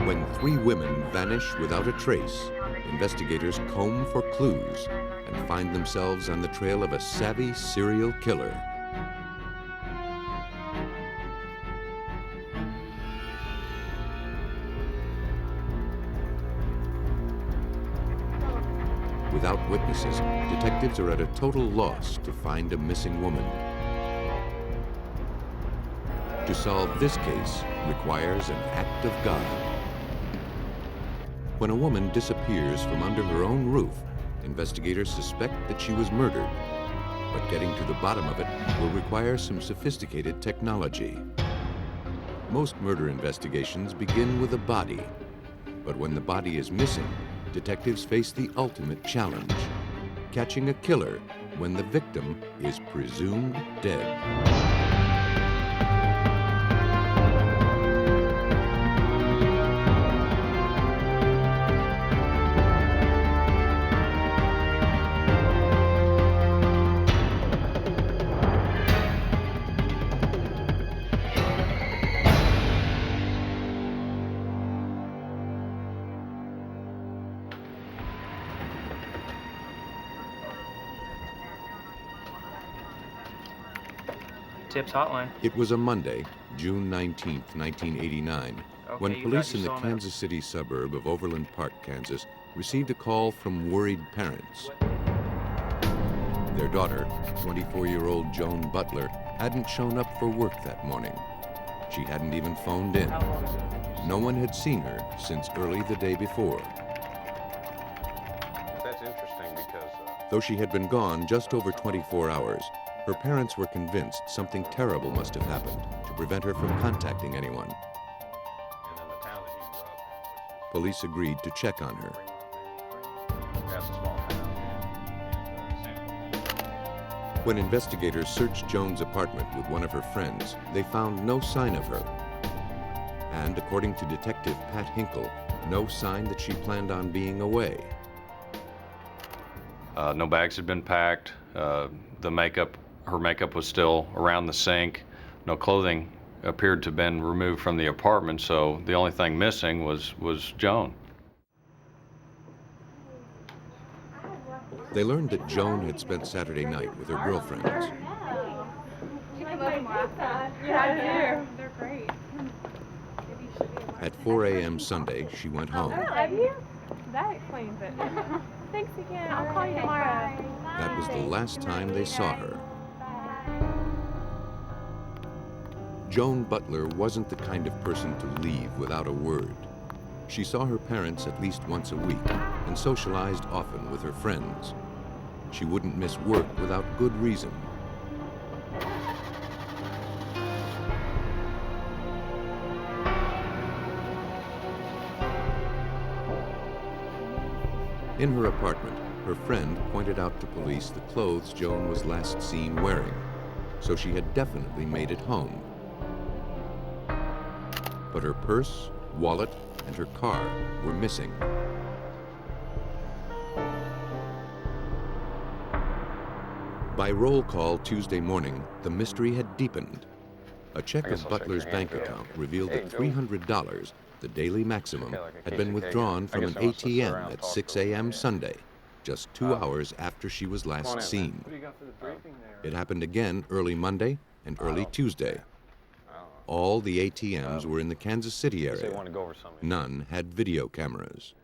When 3 women vanish without a trace, investigators comb for clues and find themselves on the trail of a savvy serial killer. Without witnesses, detectives are at a total loss to find a missing woman. To solve this case requires an act of God. When a woman disappears from under her own roof, investigators suspect that she was murdered. But getting to the bottom of it will require some sophisticated technology. Most murder investigations begin with a body. But when the body is missing, detectives face the ultimate challenge: catching a killer when the victim is presumed dead. Tips hotline. It was a Monday, June 19, 1989, when police in the Kansas City suburb of Overland Park, Kansas, received a call from worried parents. Their daughter, 24-year-old Joan Butler, hadn't shown up for work that morning. She hadn't even phoned in. No one had seen her since early the day before. That's interesting because... Though she had been gone just over 24 hours, her parents were convinced something terrible must have happened to prevent her from contacting anyone. And then the town that he grew up Police agreed to check on her. in, that's a small town. When investigators searched Joan's apartment with one of her friends, they found no sign of her. And according to Detective Pat Hinkle, no sign that she planned on being away. No bags had been packed. Her makeup was still around the sink. No clothing appeared to have been removed from the apartment, so the only thing missing was Joan. They learned that Joan had spent Saturday night with her girlfriends. Yeah, I do. They're great. At 4 a.m. Sunday, she went home. I love you. That explains it. Thanks again. I'll call you tomorrow. That was the last time they saw her. Joan Butler wasn't the kind of person to leave without a word. She saw her parents at least once a week and socialized often with her friends. She wouldn't miss work without good reason. In her apartment, her friend pointed out to police the clothes Joan was last seen wearing, so she had definitely made it home. But her purse, wallet, and her car were missing. By roll call Tuesday morning, the mystery had deepened. A check of Butler's bank account revealed that $300, the daily maximum, had been withdrawn from an ATM at 6 a.m. Sunday, just 2 hours after she was last seen. It happened again early Monday and early Tuesday. All the ATMs were in the Kansas City area. None had video cameras.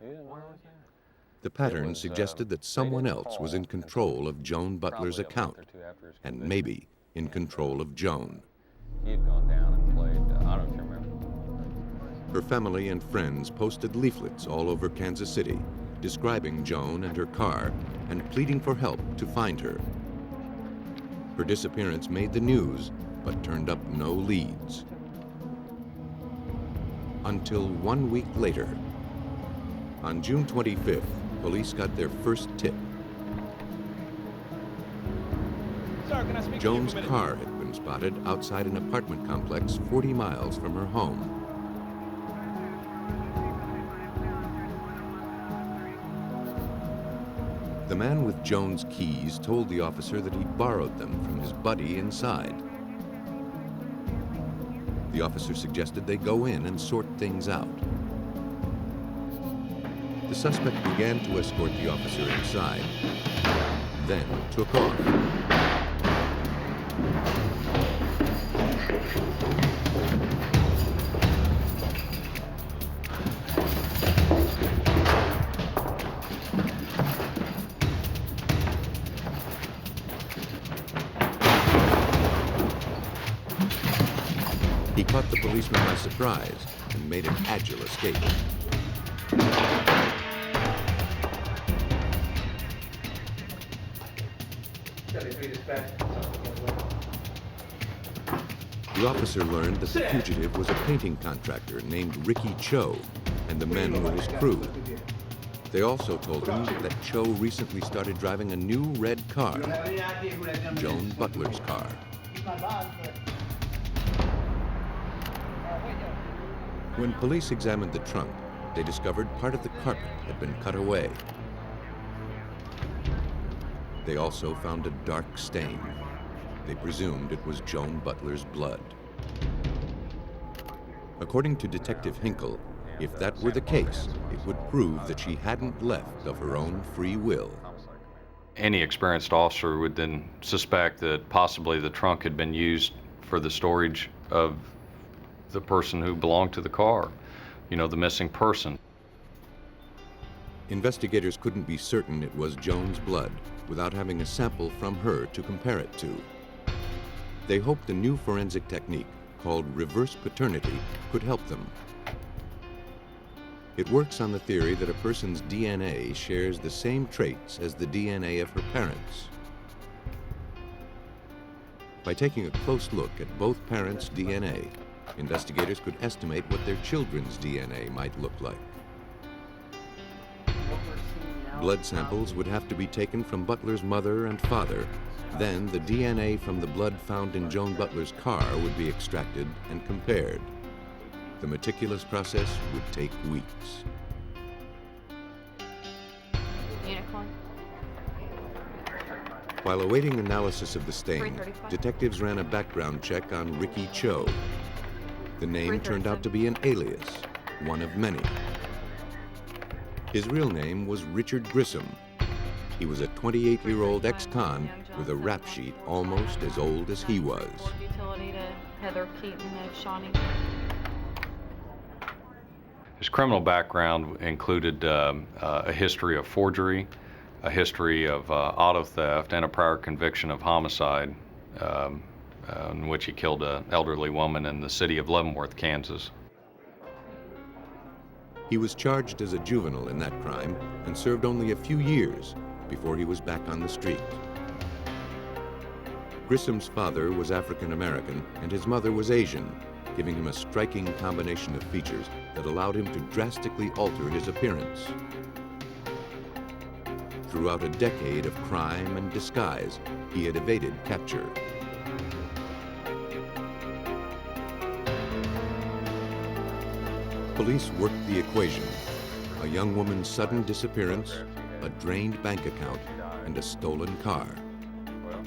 The pattern suggested that someone else was in control of Joan Butler's account, and maybe in control of Joan. He had gone down and played, I don't know if you remember. Her family and friends posted leaflets all over Kansas City, describing Joan and her car and pleading for help to find her. Her disappearance made the news, but turned up no leads. Until 1 week later. On June 25th, police got their first tip. Joan's car had been spotted outside an apartment complex 40 miles from her home. The man with Joan's keys told the officer that he'd borrowed them from his buddy inside. The officer suggested they go in and sort things out. The suspect began to escort the officer inside, then took off. He caught the policeman by surprise and made an agile escape. The officer learned that the fugitive was a painting contractor named Ricky Cho, and the men were his crew. They also told him that Cho recently started driving a new red car, Joan Butler's car. When police examined the trunk, they discovered part of the carpet had been cut away. They also found a dark stain. They presumed it was Joan Butler's blood. According to Detective Hinkle, if that were the case, it would prove that she hadn't left of her own free will. Any experienced officer would then suspect that possibly the trunk had been used for the storage of the person who belonged to the car, you know, the missing person. Investigators couldn't be certain it was Joan's blood without having a sample from her to compare it to. They hoped a new forensic technique called reverse paternity could help them. It works on the theory that a person's DNA shares the same traits as the DNA of her parents. By taking a close look at both parents' DNA, investigators could estimate what their children's DNA might look like. Blood samples would have to be taken from Butler's mother and father. Then the DNA from the blood found in Joan Butler's car would be extracted and compared. The meticulous process would take weeks. Unicorn. While awaiting analysis of the stain, detectives ran a background check on Ricky Cho. The name turned out to be an alias, one of many. His real name was Richard Grissom. He was a 28-year-old ex-con with a rap sheet almost as old as he was. Utility to Heather Keaton of Shawnee. His criminal background included a history of forgery, a history of auto theft, and a prior conviction of homicide in which he killed an elderly woman in the city of Leavenworth, Kansas. He was charged as a juvenile in that crime and served only a few years before he was back on the street. Grissom's father was African American and his mother was Asian, giving him a striking combination of features that allowed him to drastically alter his appearance. Throughout a decade of crime and disguise, he had evaded capture. Police worked the equation: a young woman's sudden disappearance, a drained bank account, and a stolen car.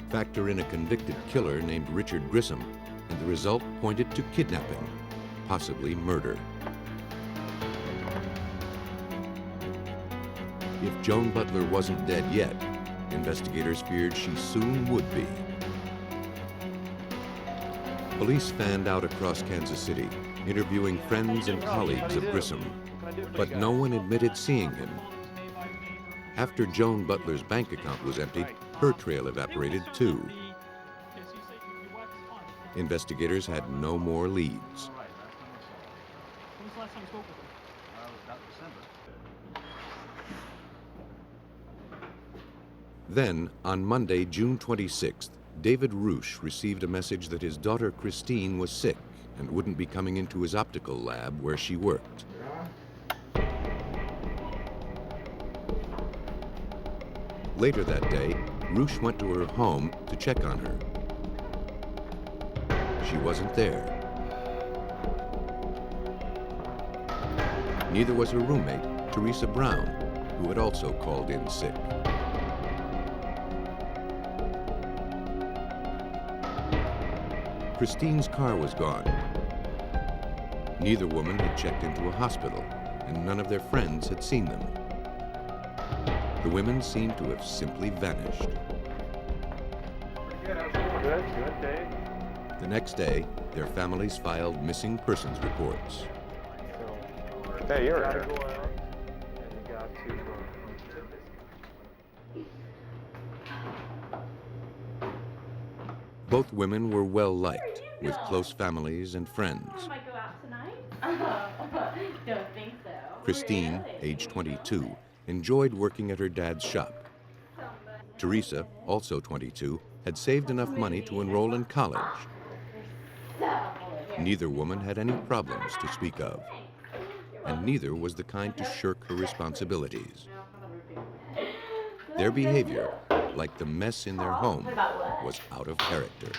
Factor in a convicted killer named Richard Grissom, and the result pointed to kidnapping, possibly murder. If Joan Butler wasn't dead yet, investigators feared she soon would be. Police fanned out across Kansas City, interviewing friends and colleagues of Grissom, but no one admitted seeing him. After Joan Butler's bank account was emptied, her trail evaporated too. Investigators had no more leads. Then, on Monday, June 26th, David Roosh received a message that his daughter Christine was sick and wouldn't be coming into his optical lab where she worked. Later that day, Roosh went to her home to check on her. She wasn't there. Neither was her roommate, Teresa Brown, who had also called in sick. Christine's car was gone. Neither woman had checked into a hospital, and none of their friends had seen them. The women seemed to have simply vanished. Good day. The next day, their families filed missing persons reports. Hey, you're Gotta here. go out, and you got to. Both women were well liked, with close families and friends. I might go out tonight. Don't think so. Christine, age 22, enjoyed working at her dad's shop. Teresa, also 22, had saved enough money to enroll in college. Neither woman had any problems to speak of, and neither was the kind to shirk her responsibilities. Their behavior, like the mess in their home, was out of character.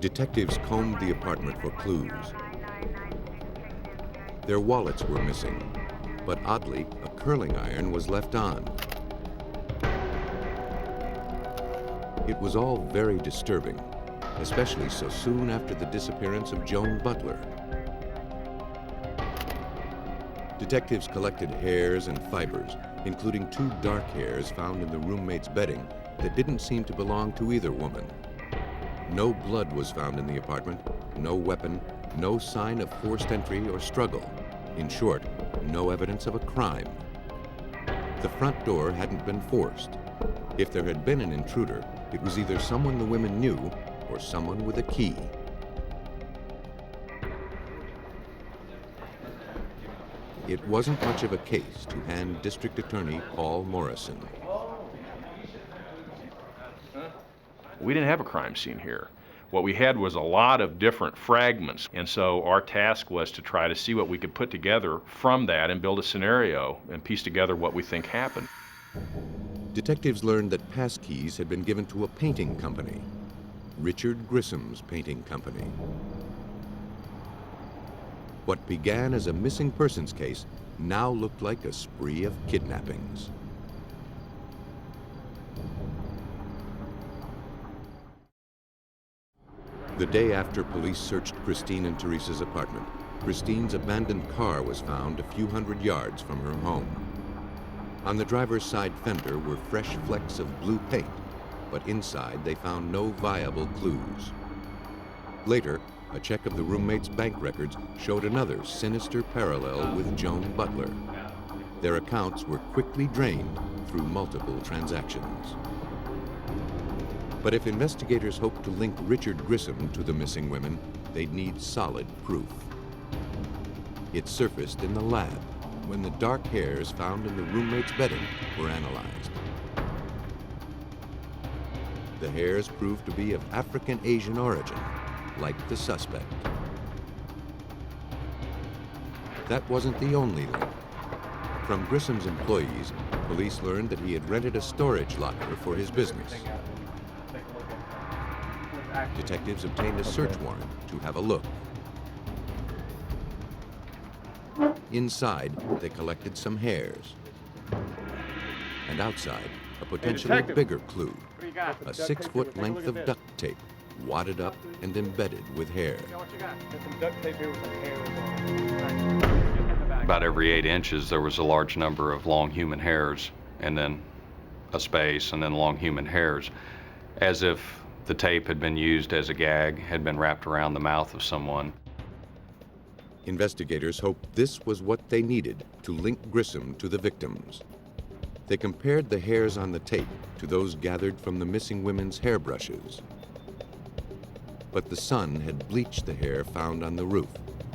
Detectives combed the apartment for clues. Their wallets were missing, but oddly, a curling iron was left on. It was all very disturbing, especially so soon after the disappearance of Joan Butler. Detectives collected hairs and fibers, including 2 dark hairs found in the roommate's bedding that didn't seem to belong to either woman. No blood was found in the apartment, no weapon, no sign of forced entry or struggle. In short, no evidence of a crime. The front door hadn't been forced. If there had been an intruder, it was either someone the women knew or someone with a key. It wasn't much of a case to hand District Attorney Paul Morrison. We didn't have a crime scene here. What we had was a lot of different fragments, and so our task was to try to see what we could put together from that and build a scenario and piece together what we think happened. Detectives learned that passkeys had been given to a painting company, Richard Grissom's painting company. What began as a missing persons case now looked like a spree of kidnappings. The day after police searched Christine and Teresa's apartment, Christine's abandoned car was found a few hundred yards from her home. On the driver's side fender were fresh flecks of blue paint, but inside they found no viable clues. Later, a check of the roommate's bank records showed another sinister parallel with Joan Butler. Their accounts were quickly drained through multiple transactions. But if investigators hoped to link Richard Grissom to the missing women, they'd need solid proof. It surfaced in the lab when the dark hairs found in the roommate's bedding were analyzed. The hairs proved to be of African Asian origin, like the suspect. That wasn't the only link. From Grissom's employees, police learned that he had rented a storage locker for his business. Detectives obtained a search warrant to have a look. Inside, they collected some hairs. And outside, a potentially bigger clue, a 6-foot length of duct tape, wadded up and embedded with hair. About every 8 inches, there was a large number of long human hairs, and then a space, and then long human hairs, as if the tape had been used as a gag, had been wrapped around the mouth of someone. Investigators hoped this was what they needed to link Grissom to the victims. They compared the hairs on the tape to those gathered from the missing women's hairbrushes. But the sun had bleached the hair found on the roof,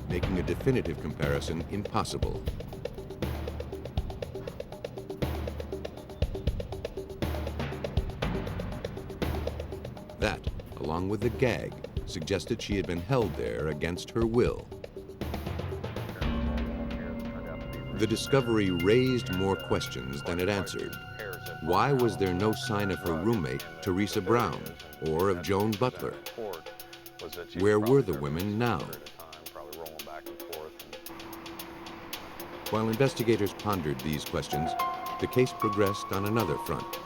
making a definitive comparison impossible. That, along with the gag, suggested she had been held there against her will. The discovery raised more questions than it answered. Why was there no sign of her roommate, Teresa Brown, or of Joan Butler? Where were the women now? While investigators pondered these questions, the case progressed on another front.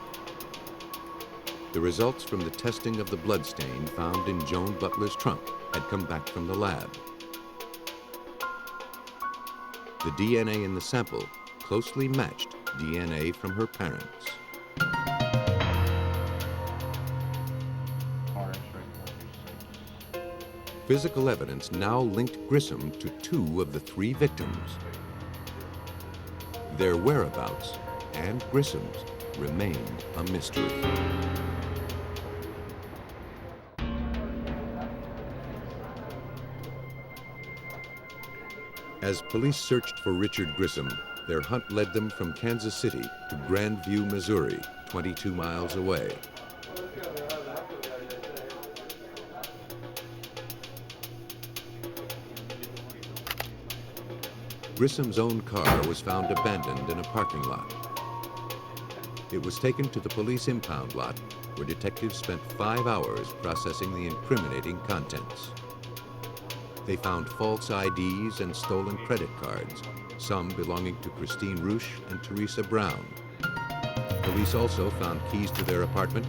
The results from the testing of the bloodstain found in Joan Butler's trunk had come back from the lab. The DNA in the sample closely matched DNA from her parents. Physical evidence now linked Grissom to 2 of the 3 victims. Their whereabouts and Grissom's remained a mystery. As police searched for Richard Grissom, their hunt led them from Kansas City to Grandview, Missouri, 22 miles away. Grissom's own car was found abandoned in a parking lot. It was taken to the police impound lot, where detectives spent 5 hours processing the incriminating contents. They found false IDs and stolen credit cards, some belonging to Christine Roosh and Teresa Brown. Police also found keys to their apartment,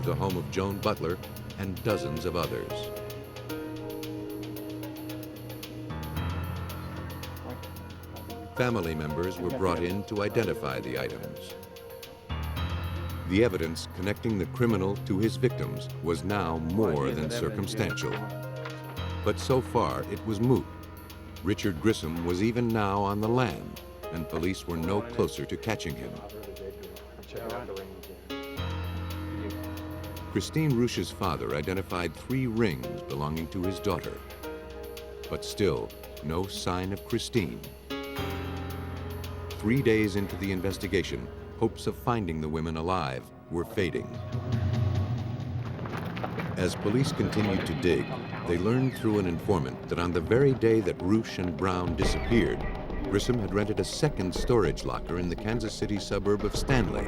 to the home of Joan Butler, and dozens of others. Family members were brought in to identify the items. The evidence connecting the criminal to his victims was now more than circumstantial. But so far, it was moot. Richard Grissom was even now on the lam, and police were no closer to catching him. Christine Roosh's father identified 3 rings belonging to his daughter. But still, no sign of Christine. 3 days into the investigation, hopes of finding the women alive were fading. As police continued to dig, they learned through an informant that on the very day that Roosh and Brown disappeared, Grissom had rented a second storage locker in the Kansas City suburb of Stanley.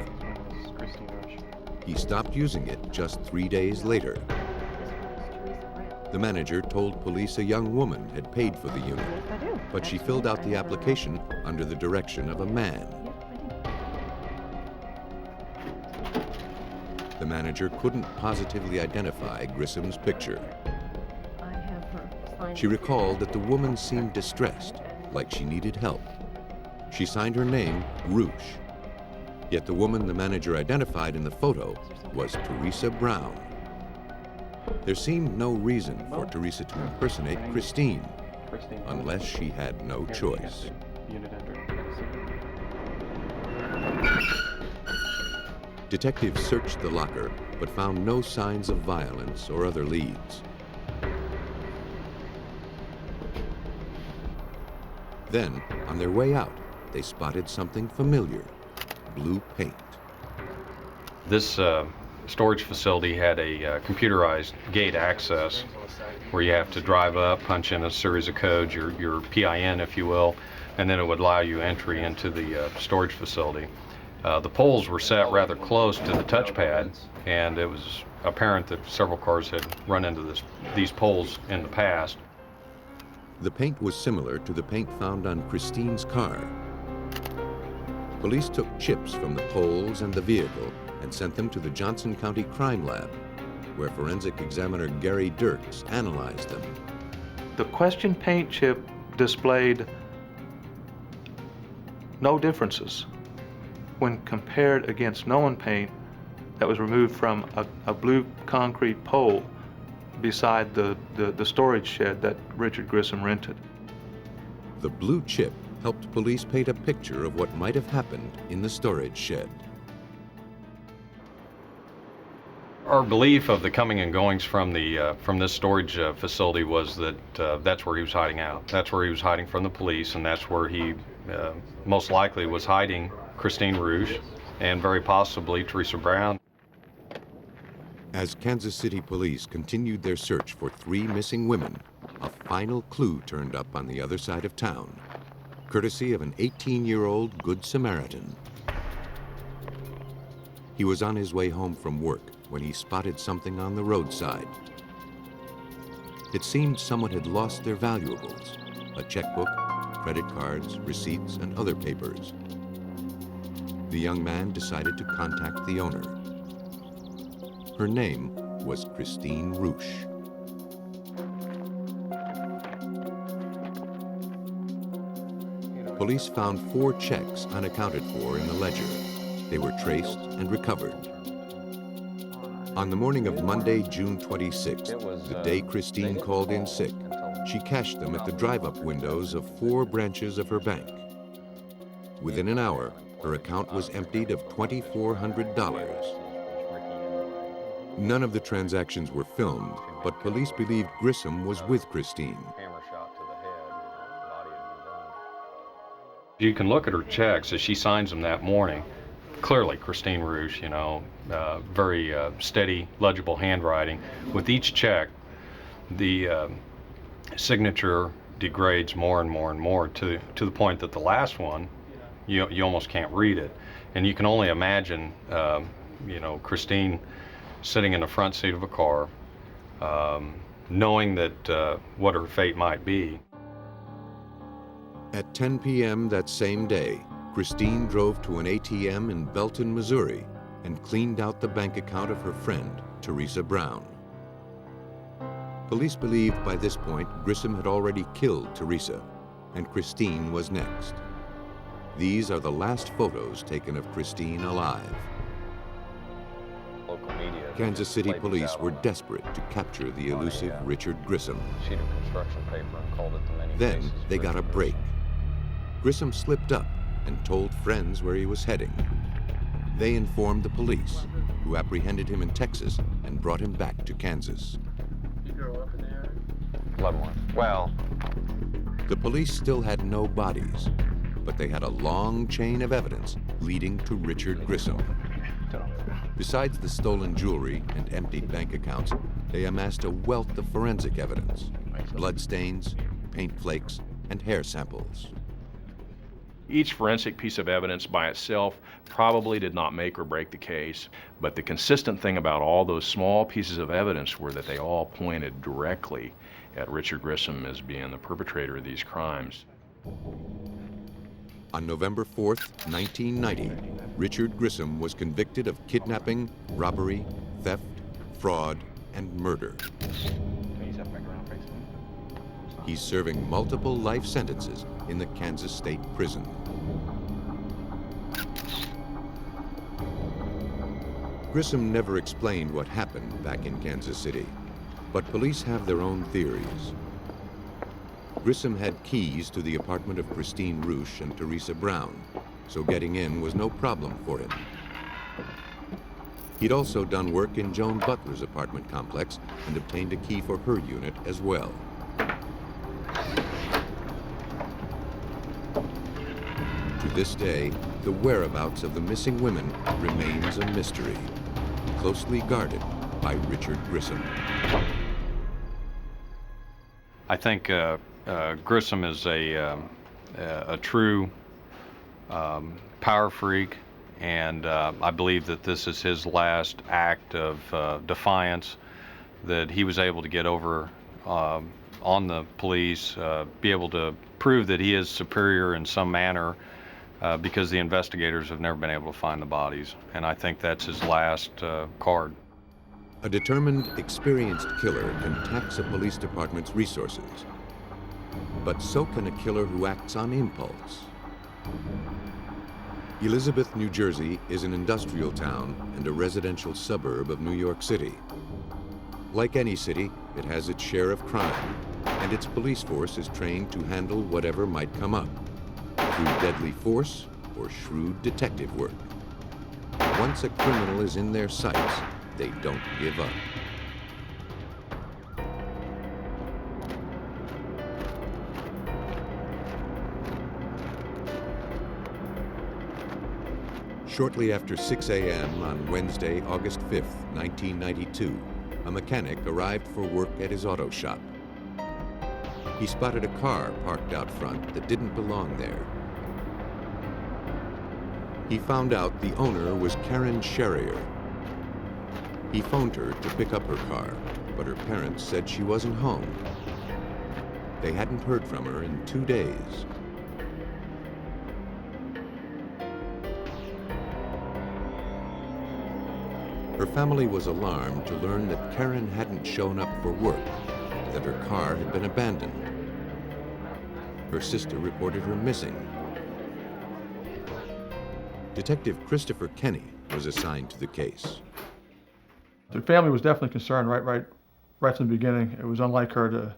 He stopped using it just 3 days later. The manager told police a young woman had paid for the unit, but she filled out the application under the direction of a man. The manager couldn't positively identify Grissom's picture. She recalled that the woman seemed distressed, like she needed help. She signed her name Roosh. Yet the woman the manager identified in the photo was Teresa Brown. There seemed no reason for Teresa to impersonate Christine, unless she had no choice. Detectives searched the locker, but found no signs of violence or other leads. Then, on their way out, they spotted something familiar: blue paint. This storage facility had a computerized gate access where you have to drive up, punch in a series of codes, your PIN, if you will, and then it would allow you entry into the storage facility. The poles were set rather close to the touchpad, and it was apparent that several cars had run into these poles in the past. The paint was similar to the paint found on Christine's car. Police took chips from the poles and the vehicle and sent them to the Johnson County Crime Lab, where forensic examiner Gary Dirks analyzed them. The question paint chip displayed no differences when compared against known paint that was removed from a blue concrete pole beside the storage shed that Richard Grissom rented. The blue chip helped police paint a picture of what might have happened in the storage shed. Our belief of the coming and goings from this storage facility was that that's where he was hiding out. That's where he was hiding from the police, and that's where he most likely was hiding Christine Roosh and very possibly Teresa Brown. As Kansas City police continued their search for 3 missing women, a final clue turned up on the other side of town, courtesy of an 18-year-old Good Samaritan. He was on his way home from work when he spotted something on the roadside. It seemed someone had lost their valuables: a checkbook, credit cards, receipts, and other papers. The young man decided to contact the owner. Her name was Christine Roosh. Police found 4 checks unaccounted for in the ledger. They were traced and recovered. On the morning of Monday, June 26th, the day Christine called in sick, she cashed them at the drive-up windows of 4 branches of her bank. Within an hour, her account was emptied of $2,400. None of the transactions were filmed, but police believed Grissom was with Christine. You can look at her checks as she signs them that morning. Clearly, Christine Roosh, very steady, legible handwriting. With each check, the signature degrades more and more and more to the point that the last one, you almost can't read it. And you can only imagine, Christine sitting in the front seat of a car, knowing that what her fate might be. At 10 p.m. that same day, Christine drove to an ATM in Belton, Missouri, and cleaned out the bank account of her friend, Teresa Brown. Police believed by this point Grissom had already killed Teresa, and Christine was next. These are the last photos taken of Christine alive. Kansas City police were desperate to capture the elusive Richard Grissom. Then they got a break. Grissom slipped up and told friends where he was heading. They informed the police, who apprehended him in Texas and brought him back to Kansas. You grow up in the area? Leavenworth. Well, The police still had no bodies, but they had a long chain of evidence leading to Richard Grissom. Besides the stolen jewelry and emptied bank accounts, they amassed a wealth of forensic evidence: bloodstains, paint flakes, and hair samples. Each forensic piece of evidence by itself probably did not make or break the case, but the consistent thing about all those small pieces of evidence were that they all pointed directly at Richard Grissom as being the perpetrator of these crimes. On November 4th, 1990, Richard Grissom was convicted of kidnapping, robbery, theft, fraud, and murder. He's serving multiple life sentences in the Kansas State Prison. Grissom never explained what happened back in Kansas City, but police have their own theories. Grissom had keys to the apartment of Christine Roosh and Teresa Brown, so getting in was no problem for him. He'd also done work in Joan Butler's apartment complex and obtained a key for her unit as well. To this day, the whereabouts of the missing women remains a mystery, closely guarded by Richard Grissom. I think Grissom is a true power freak, and I believe that this is his last act of defiance, that he was able to get over on the police, be able to prove that he is superior in some manner, because the investigators have never been able to find the bodies, and I think that's his last card. A determined, experienced killer can tax a police department's resources, but so can a killer who acts on impulse. Elizabeth, New Jersey is an industrial town and a residential suburb of New York City. Like any city, it has its share of crime, and its police force is trained to handle whatever might come up, through deadly force or shrewd detective work. Once a criminal is in their sights, they don't give up. Shortly after 6 a.m. on Wednesday, August 5th, 1992, a mechanic arrived for work at his auto shop. He spotted a car parked out front that didn't belong there. He found out the owner was Karen Sherrier. He phoned her to pick up her car, but her parents said she wasn't home. They hadn't heard from her in 2 days. Her family was alarmed to learn that Karen hadn't shown up for work, that her car had been abandoned. Her sister reported her missing. Detective Christopher Kenny was assigned to the case. The family was definitely concerned right from the beginning. It was unlike her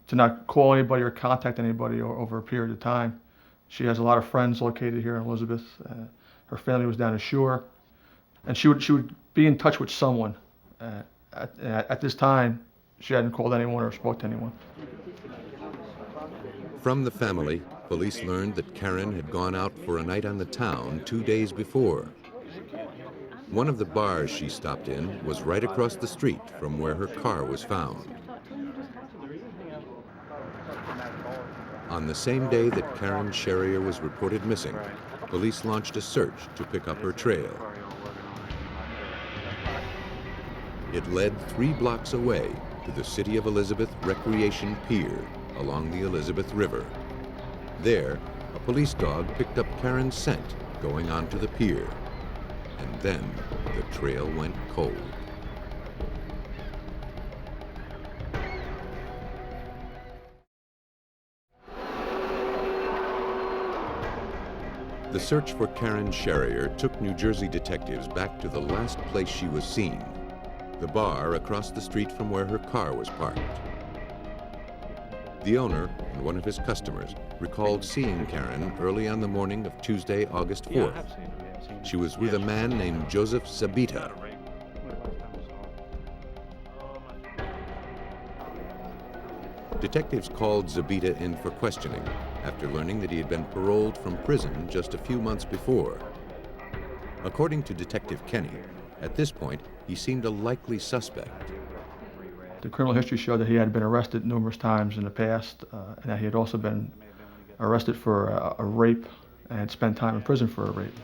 to not call anybody or contact anybody over a period of time. She has a lot of friends located here in Elizabeth. Her family was down the shore, and she would be in touch with someone. At this time, she hadn't called anyone or spoke to anyone. From the family, police learned that Karen had gone out for a night on the town 2 days before. One of the bars she stopped in was right across the street from where her car was found. On the same day that Karen Sherrier was reported missing, police launched a search to pick up her trail. It led 3 blocks away to the City of Elizabeth Recreation Pier along the Elizabeth River. There, a police dog picked up Karen's scent going onto the pier. And then the trail went cold. The search for Karen Sherrier took New Jersey detectives back to the last place she was seen, the bar across the street from where her car was parked. The owner and one of his customers recalled seeing Karen early on the morning of Tuesday, August 4th. She was with a man named Joseph Zabita. Detectives called Zabita in for questioning after learning that he had been paroled from prison just a few months before. According to Detective Kenny, at this point, he seemed a likely suspect. The criminal history showed that he had been arrested numerous times in the past, and that he had also been arrested for a rape and had spent time in prison for a rape.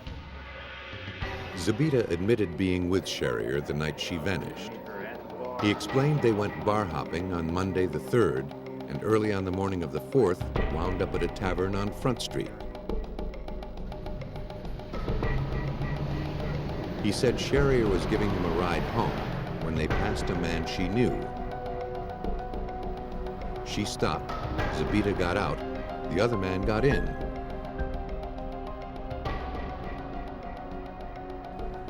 Zabita admitted being with Sherrier the night she vanished. He explained they went bar hopping on Monday the 3rd, and early on the morning of the 4th wound up at a tavern on Front Street. He said Sherrier was giving him a ride home when they passed a man she knew. She stopped, Zabita got out, the other man got in.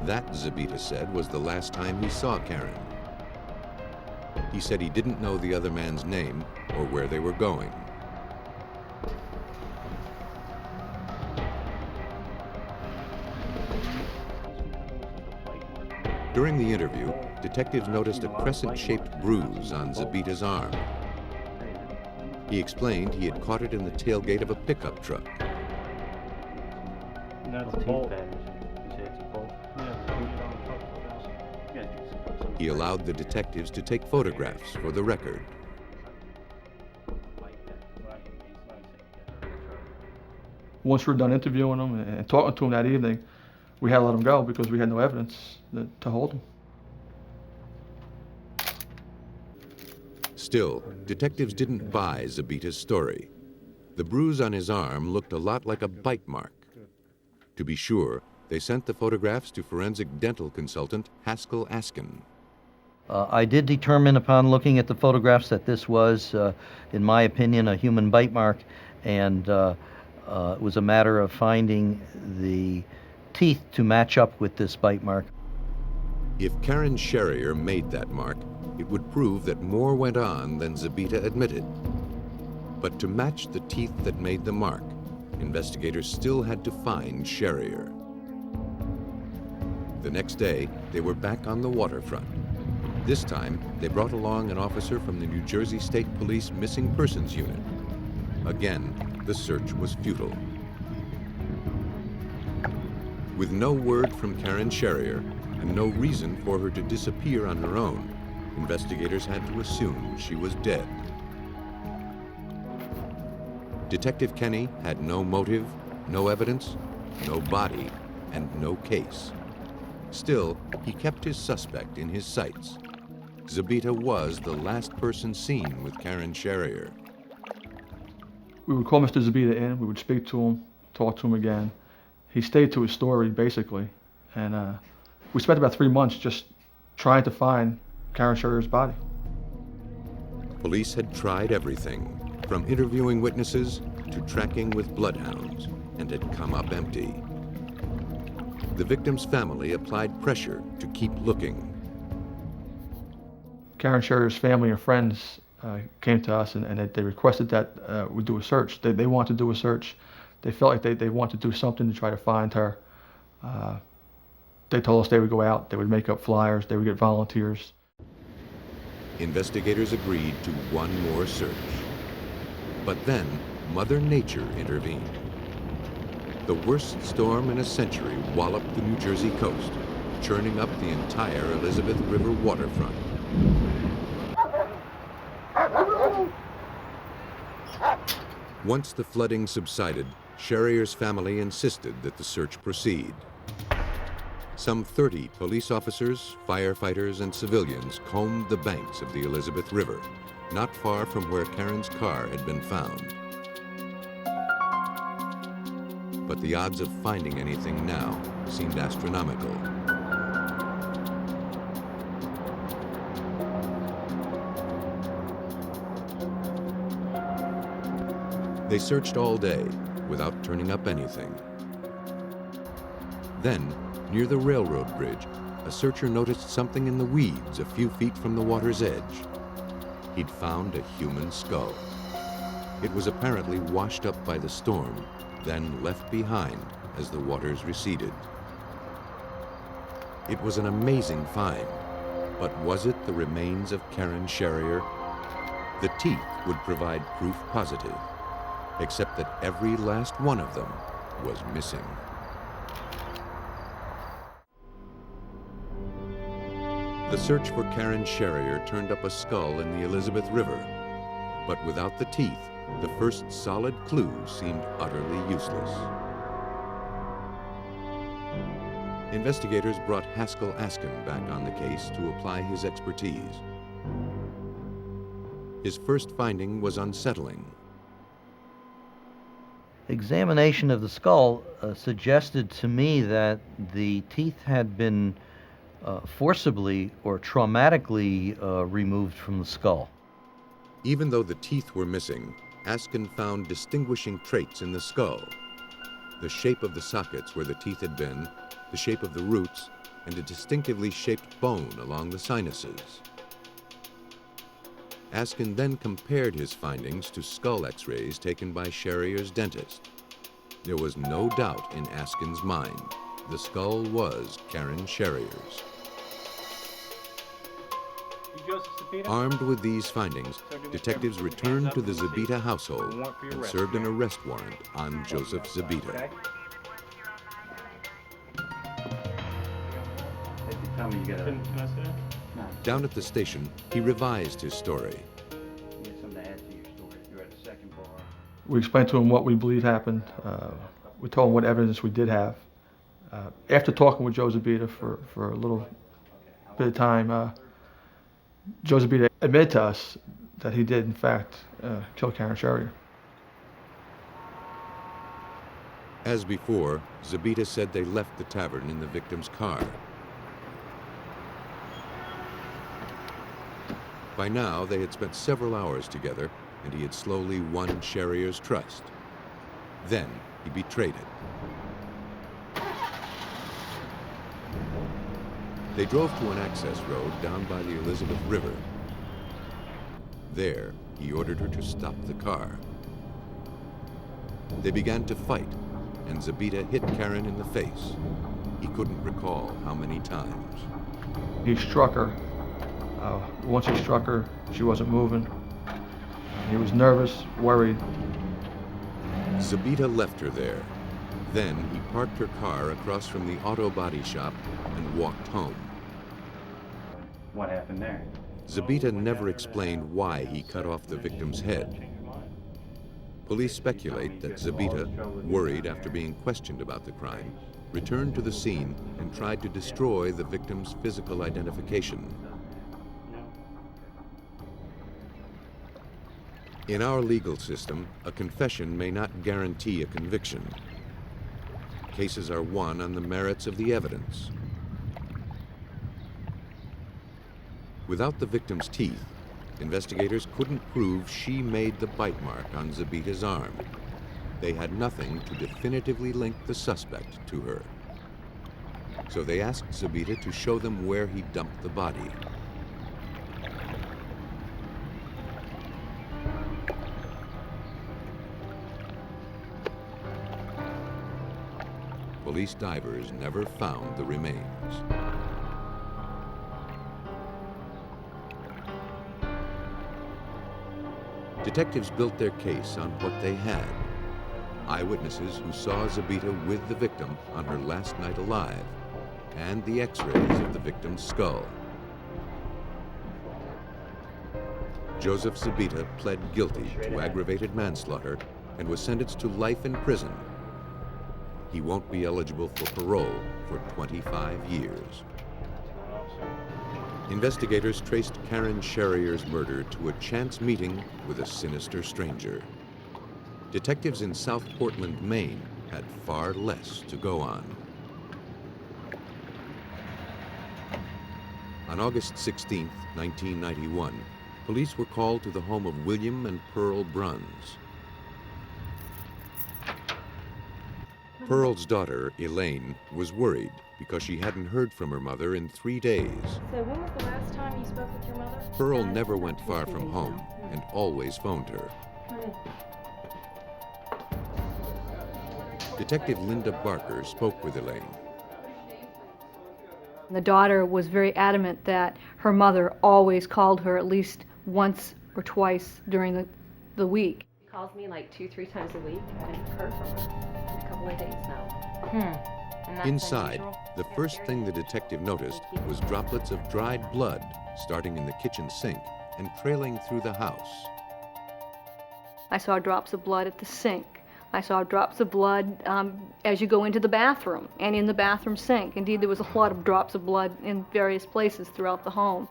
That, Zabita said, was the last time he saw Karen. He said he didn't know the other man's name or where they were going. During the interview, detectives noticed a crescent-shaped bruise on Zabita's arm. He explained he had caught it in the tailgate of a pickup truck. That's a bolt. He allowed the detectives to take photographs for the record. Once we were done interviewing him and talking to him that evening, we had to let him go because we had no evidence to hold him. Still, detectives didn't buy Zabita's story. The bruise on his arm looked a lot like a bite mark. To be sure, they sent the photographs to forensic dental consultant Haskell Askin. I did determine upon looking at the photographs that this was, in my opinion, a human bite mark, and it was a matter of finding the teeth to match up with this bite mark. If Karen Sherrier made that mark, it would prove that more went on than Zabita admitted. But to match the teeth that made the mark, investigators still had to find Sherrier. The next day, they were back on the waterfront. This time, they brought along an officer from the New Jersey State Police Missing Persons Unit. Again, the search was futile. With no word from Karen Sherrier and no reason for her to disappear on her own, investigators had to assume she was dead. Detective Kenny had no motive, no evidence, no body, and no case. Still, he kept his suspect in his sights. Zabita was the last person seen with Karen Sherrier. We would call Mr. Zabita in, we would speak to him, talk to him again. He stayed to his story, basically, and We spent about 3 months just trying to find Karen Sherrier's body. Police had tried everything, from interviewing witnesses to tracking with bloodhounds, and had come up empty. The victim's family applied pressure to keep looking. Karen Sherrier's family and friends came to us and they requested that we do a search. They wanted to do a search. They felt like they wanted to do something to try to find her. They told us they would go out, they would make up flyers, they would get volunteers. Investigators agreed to one more search. But then, Mother Nature intervened. The worst storm in a century walloped the New Jersey coast, churning up the entire Elizabeth River waterfront. Once the flooding subsided, Sherrier's family insisted that the search proceed. Some 30 police officers, firefighters, and civilians combed the banks of the Elizabeth River, not far from where Karen's car had been found. But the odds of finding anything now seemed astronomical. They searched all day without turning up anything. Then, near the railroad bridge, a searcher noticed something in the weeds a few feet from the water's edge. He'd found a human skull. It was apparently washed up by the storm, then left behind as the waters receded. It was an amazing find, but was it the remains of Karen Sherrier? The teeth would provide proof positive, except that every last one of them was missing. The search for Karen Sherrier turned up a skull in the Elizabeth River, but without the teeth, the first solid clue seemed utterly useless. Investigators brought Haskell Askin back on the case to apply his expertise. His first finding was unsettling. Examination of the skull suggested to me that the teeth had been forcibly or traumatically removed from the skull. Even though the teeth were missing, Askin found distinguishing traits in the skull. The shape of the sockets where the teeth had been, the shape of the roots, and a distinctively shaped bone along the sinuses. Askin then compared his findings to skull x-rays taken by Sherrier's dentist. There was no doubt in Askin's mind. The skull was Karen Sherrier's. Armed with these findings, detectives returned to the Zabita household and served an arrest warrant on Joseph Zabita. Down at the station, he revised his story. We explained to him what we believe happened. We told him what evidence we did have. After talking with Joe Zabita for a little bit of time, Joe Zabita admitted to us that he did, in fact, kill Karen Sherrier. As before, Zabita said they left the tavern in the victim's car. By now, they had spent several hours together, and he had slowly won Sherrier's trust. Then, he betrayed it. They drove to an access road down by the Elizabeth River. There, he ordered her to stop the car. They began to fight, and Zabita hit Karen in the face. He couldn't recall how many times. He struck her. Once he struck her, she wasn't moving. He was nervous, worried. Zabita left her there. Then he parked her car across from the auto body shop and walked home. What happened there? Zabita never explained why he cut off the victim's head. Police speculate that Zabita, worried after being questioned about the crime, returned to the scene and tried to destroy the victim's physical identification. In our legal system, a confession may not guarantee a conviction. Cases are won on the merits of the evidence. Without the victim's teeth, investigators couldn't prove she made the bite mark on Zabita's arm. They had nothing to definitively link the suspect to her. So they asked Zabita to show them where he dumped the body. Police divers never found the remains. Detectives built their case on what they had. Eyewitnesses who saw Zabita with the victim on her last night alive, and the x-rays of the victim's skull. Joseph Zabita pled guilty to aggravated manslaughter and was sentenced to life in prison. He won't be eligible for parole for 25 years. Investigators traced Karen Sherrier's murder to a chance meeting with a sinister stranger. Detectives in South Portland, Maine, had far less to go on. On August 16, 1991, police were called to the home of William and Pearl Bruns. Pearl's daughter, Elaine, was worried because she hadn't heard from her mother in 3 days. So when was the last time you spoke with your mother? Pearl never went far from home and always phoned her. Detective Linda Barker spoke with Elaine. The daughter was very adamant that her mother always called her at least once or twice during the week. She calls me like 2-3 times a week. I haven't heard from her in a couple of days now. And that's Inside, unusual? the first thing the detective noticed was droplets of dried blood starting in the kitchen sink and trailing through the house. I saw drops of blood at the sink. I saw drops of blood as you go into the bathroom and in the bathroom sink. Indeed, there was a lot of drops of blood in various places throughout the home.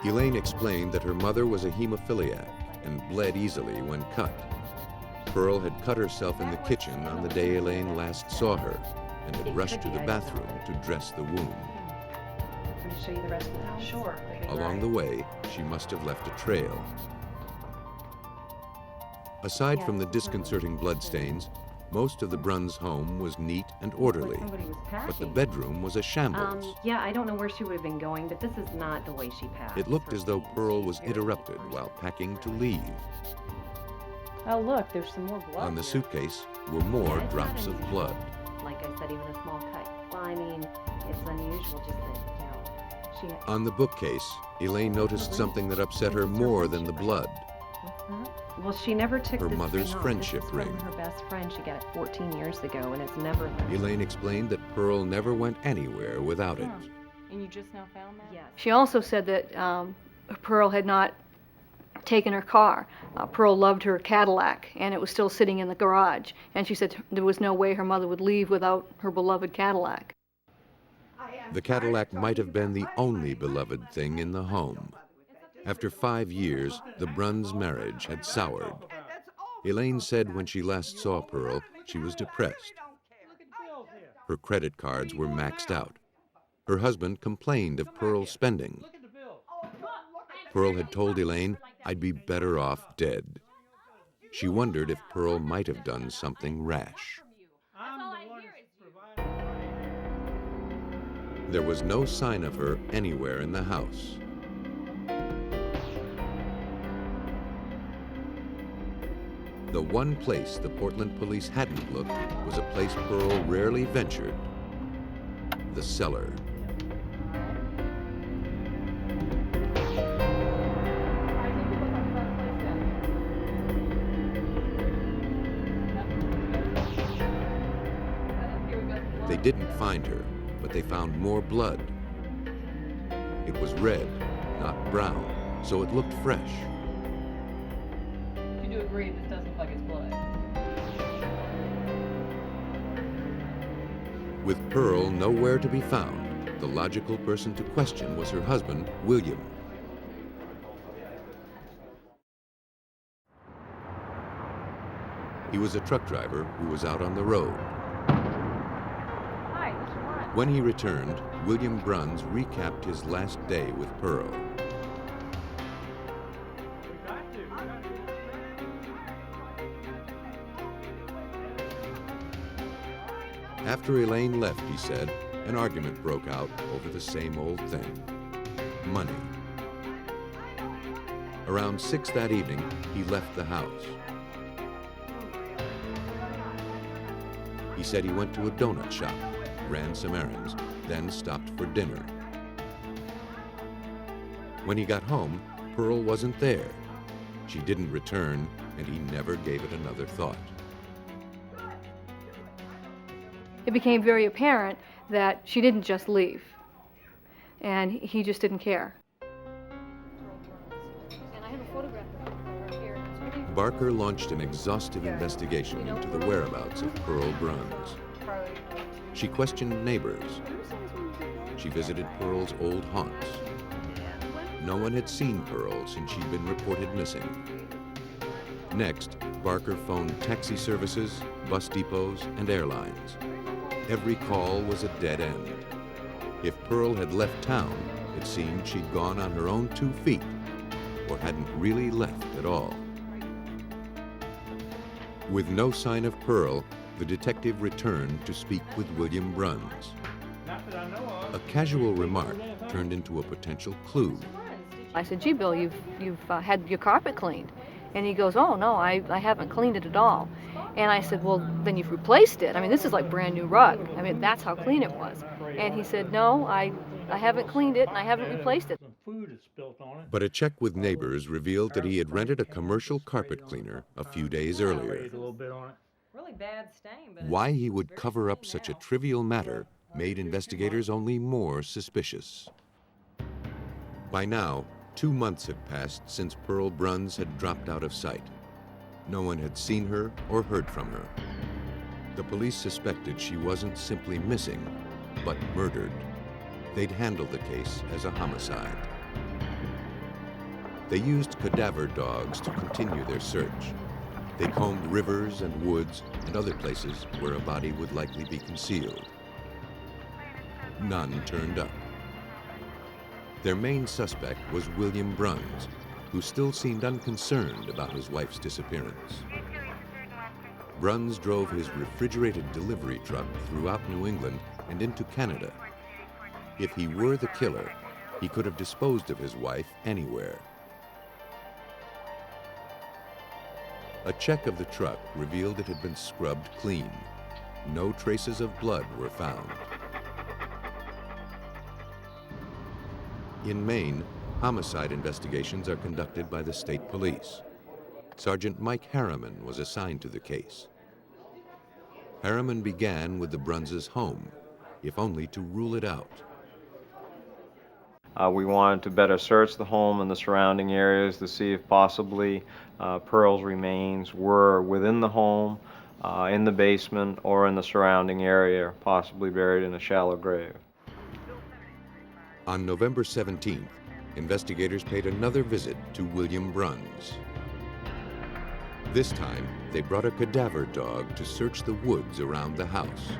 Elaine explained that her mother was a hemophiliac and bled easily when cut. Pearl had cut herself in the kitchen on the day Elaine last saw her and had rushed to the bathroom to dress the wound. Can I show you the rest of the house? Sure. Along the way, she must have left a trail. Aside from the disconcerting bloodstains, most of the Bruns' home was neat and orderly, but the bedroom was a shambles. Yeah, I don't know where she would have been going, but this is not the way she passed. It looked as though Pearl was interrupted while packing to leave. Oh, look, there's some more blood. On the suitcase were more Yeah, it's drops not of unusual. blood. Like I said, even a small cut. Well, I mean, it's unusual just that, she... On the bookcase, Elaine noticed something that upset her more than the blood. What's that? Well, she never took Her this mother's ring off. friendship This is from ring. her best friend. She got it 14 years ago, and it's never left. Elaine explained that Pearl never went anywhere without it. And you just now found that? Yes. She also said that Pearl had not taken her car. Pearl loved her Cadillac, and it was still sitting in the garage. And she said there was no way her mother would leave without her beloved Cadillac. The Cadillac might have been the only beloved thing in the home. After 5 years, the Bruns' marriage had soured. Elaine said when she last saw Pearl, she was depressed. Her credit cards were maxed out. Her husband complained of Pearl's spending. Pearl had told Elaine, "I'd be better off dead." She wondered if Pearl might have done something rash. There was no sign of her anywhere in the house. The one place the Portland police hadn't looked was a place Pearl rarely ventured: the cellar. They didn't find her, but they found more blood. It was red, not brown, so it looked fresh. You do agree this does look like it's blood? With Pearl nowhere to be found, the logical person to question was her husband, William. He was a truck driver who was out on the road. Hi, what you want? When he returned, William Bruns recapped his last day with Pearl. After Elaine left, he said, an argument broke out over the same old thing: money. Around 6 that evening, he left the house. He said he went to a donut shop, ran some errands, then stopped for dinner. When he got home, Pearl wasn't there. She didn't return, and he never gave it another thought. It became very apparent that she didn't just leave, and he just didn't care. And I have a photograph of her right here. Barker launched an exhaustive investigation into the whereabouts of Pearl Bruns. She questioned neighbors. She visited Pearl's old haunts. No one had seen Pearl since she'd been reported missing. Next, Barker phoned taxi services, bus depots, and airlines. Every call was a dead end. If Pearl had left town, it seemed she'd gone on her own 2 feet, or hadn't really left at all. With no sign of Pearl, the detective returned to speak with William Bruns. A casual remark turned into a potential clue. I said, gee, Bill, you've had your carpet cleaned. And he goes, oh, no, I haven't cleaned it at all. And I said, well, then you've replaced it. I mean, this is like brand new rug. I mean, that's how clean it was. And he said, no, I haven't cleaned it and I haven't replaced it. But a check with neighbors revealed that he had rented a commercial carpet cleaner a few days earlier. Really bad stain, but Why he would cover up such a trivial matter made investigators only more suspicious. By now, 2 months had passed since Pearl Bruns had dropped out of sight. No one had seen her or heard from her. The police suspected she wasn't simply missing, but murdered. They'd handled the case as a homicide. They used cadaver dogs to continue their search. They combed rivers and woods and other places where a body would likely be concealed. None turned up. Their main suspect was William Bruns, who still seemed unconcerned about his wife's disappearance. Bruns drove his refrigerated delivery truck throughout New England and into Canada. If he were the killer, he could have disposed of his wife anywhere. A check of the truck revealed it had been scrubbed clean. No traces of blood were found. In Maine, homicide investigations are conducted by the state police. Sergeant Mike Harriman was assigned to the case. Harriman began with the Brunses' home, if only to rule it out. We wanted to better search the home and the surrounding areas to see if possibly Pearl's remains were within the home, in the basement, or in the surrounding area, possibly buried in a shallow grave. On November 17th, investigators paid another visit to William Bruns. This time, they brought a cadaver dog to search the woods around the house.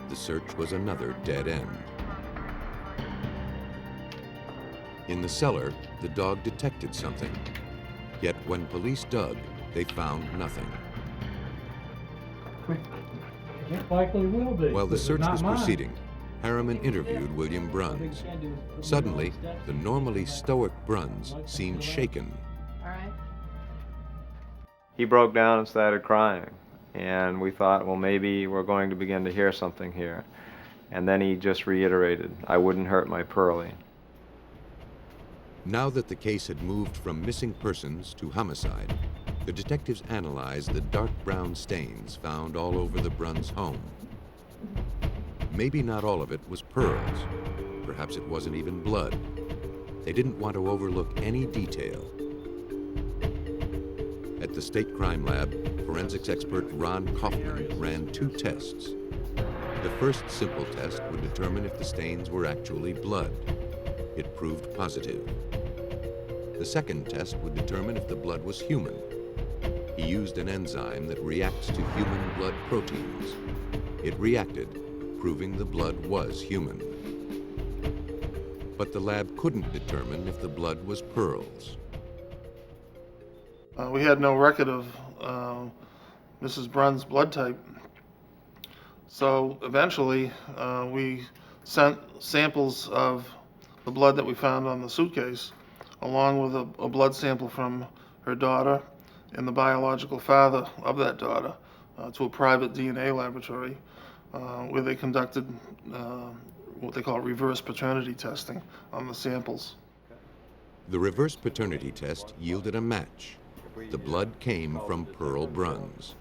The search was another dead end. In the cellar, the dog detected something. Yet when police dug, they found nothing. It likely will be. While the search was mine. proceeding, Harriman interviewed William Bruns. Suddenly, the normally stoic Bruns seemed shaken. all right. He broke down and started crying, and we thought, well, maybe we're going to begin to hear something here. And then he just reiterated, I wouldn't hurt my Pearlie. Now that the case had moved from missing persons to homicide, the detectives analyzed the dark brown stains found all over the Bruns home. Maybe not all of it was Pearl's. Perhaps it wasn't even blood. They didn't want to overlook any detail. At the State Crime Lab, forensics expert Ron Kaufman ran 2 tests. The first simple test would determine if the stains were actually blood. It proved positive. The second test would determine if the blood was human. He used an enzyme that reacts to human blood proteins. It reacted, proving the blood was human. But the lab couldn't determine if the blood was Pearl's. We had no record of Mrs. Brunn's blood type. So eventually, we sent samples of the blood that we found on the suitcase, along with a blood sample from her daughter and the biological father of that daughter, to a private DNA laboratory, where they conducted what they call reverse paternity testing on the samples. The reverse paternity test yielded a match. The blood came from Pearl Brunn's.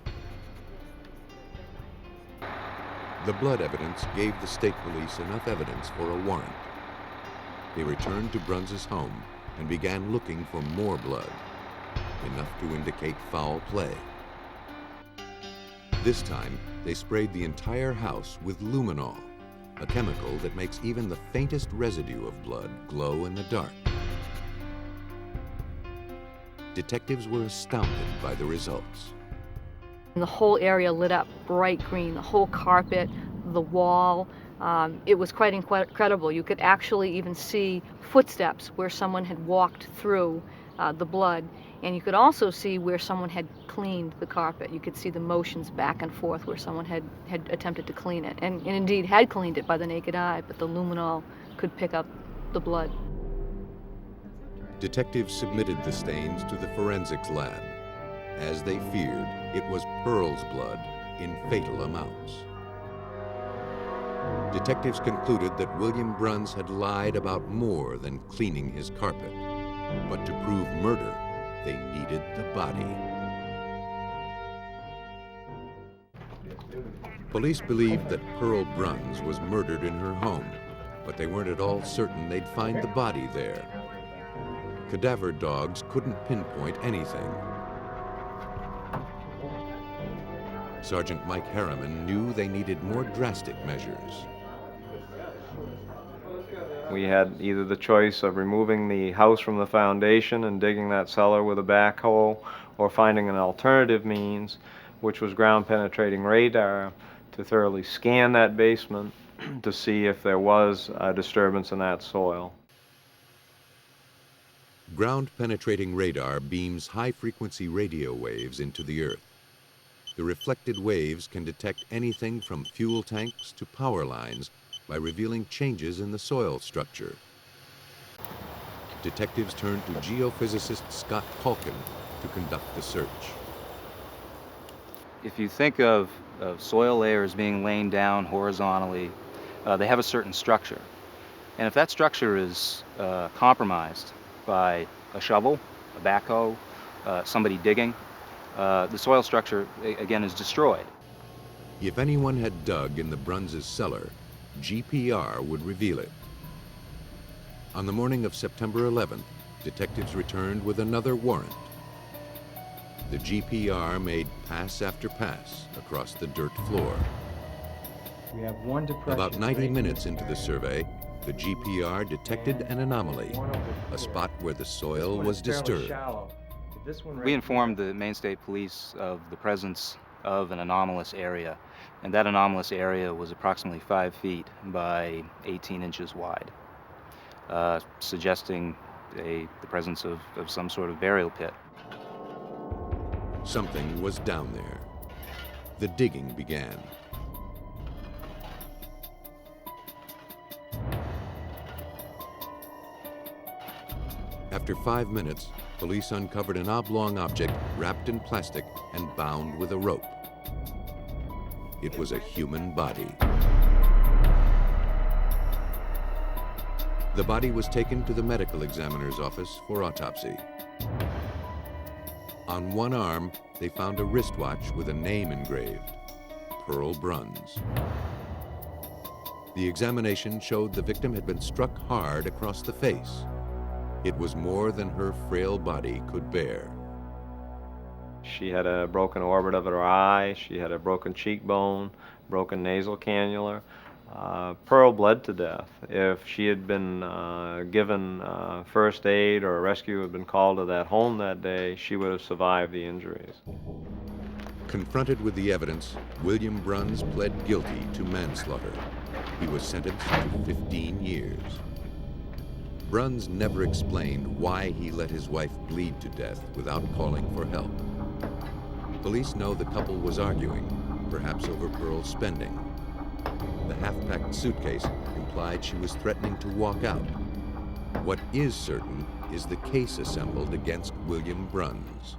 The blood evidence gave the state police enough evidence for a warrant. They returned to Brunn's home and began looking for more blood, enough to indicate foul play. This time, they sprayed the entire house with luminol, a chemical that makes even the faintest residue of blood glow in the dark. Detectives were astounded by the results. The whole area lit up bright green, the whole carpet, the wall. It was quite incredible. You could actually even see footsteps where someone had walked through the blood, and you could also see where someone had cleaned the carpet. You could see the motions back and forth where someone had attempted to clean it, and indeed had cleaned it by the naked eye, but the luminol could pick up the blood. Detectives submitted the stains to the forensics lab. As they feared, it was Pearl's blood in fatal amounts. Detectives concluded that William Bruns had lied about more than cleaning his carpet. But to prove murder, they needed the body. Police believed that Pearl Bruns was murdered in her home, but they weren't at all certain they'd find the body there. Cadaver dogs couldn't pinpoint anything. Sergeant Mike Harriman knew they needed more drastic measures. We had either the choice of removing the house from the foundation and digging that cellar with a backhoe, or finding an alternative means, which was ground-penetrating radar, to thoroughly scan that basement to see if there was a disturbance in that soil. Ground-penetrating radar beams high-frequency radio waves into the earth. The reflected waves can detect anything from fuel tanks to power lines by revealing changes in the soil structure. Detectives turned to geophysicist Scott Culkin to conduct the search. If you think of soil layers being laid down horizontally, they have a certain structure. And if that structure is compromised by a shovel, a backhoe, somebody digging, the soil structure, again, is destroyed. If anyone had dug in the Bruns' cellar, GPR would reveal it. On the morning of September 11th, detectives returned with another warrant. The GPR made pass after pass across the dirt floor. We have one depression. About 90 minutes into the survey, the GPR detected an anomaly, a spot where the soil was disturbed. We informed the Maine State Police of the presence of an anomalous area, and that anomalous area was approximately 5 feet by 18 inches wide, suggesting the presence of some sort of burial pit. Something was down there. The digging began. After 5 minutes, police uncovered an oblong object wrapped in plastic and bound with a rope. It was a human body. The body was taken to the medical examiner's office for autopsy. On one arm, they found a wristwatch with a name engraved, Pearl Bruns. The examination showed the victim had been struck hard across the face. It was more than her frail body could bear. She had a broken orbit of her eye, she had a broken cheekbone, broken nasal cannula. Pearl bled to death. If she had been given first aid or a rescue had been called to that home that day, she would have survived the injuries. Confronted with the evidence, William Bruns pled guilty to manslaughter. He was sentenced to 15 years. Bruns never explained why he let his wife bleed to death without calling for help. Police know the couple was arguing, perhaps over Pearl's spending. The half-packed suitcase implied she was threatening to walk out. What is certain is the case assembled against William Bruns.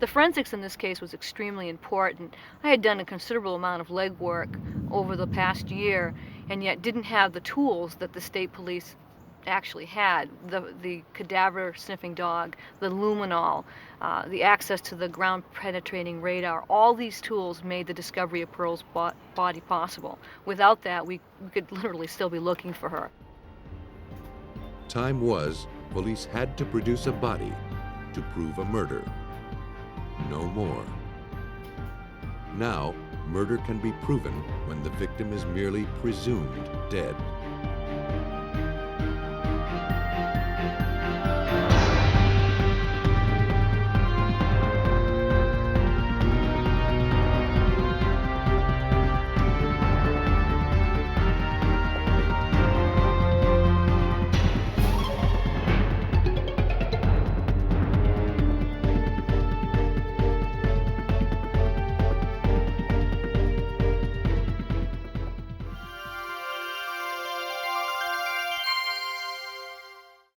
The forensics in this case was extremely important. I had done a considerable amount of legwork over the past year and yet didn't have the tools that the state police actually had. The cadaver sniffing dog, the luminol, the access to the ground penetrating radar. All these tools made the discovery of Pearl's body possible. Without that, we could literally still be looking for her. Time was, police had to produce a body to prove a murder. No more. Now, murder can be proven when the victim is merely presumed dead.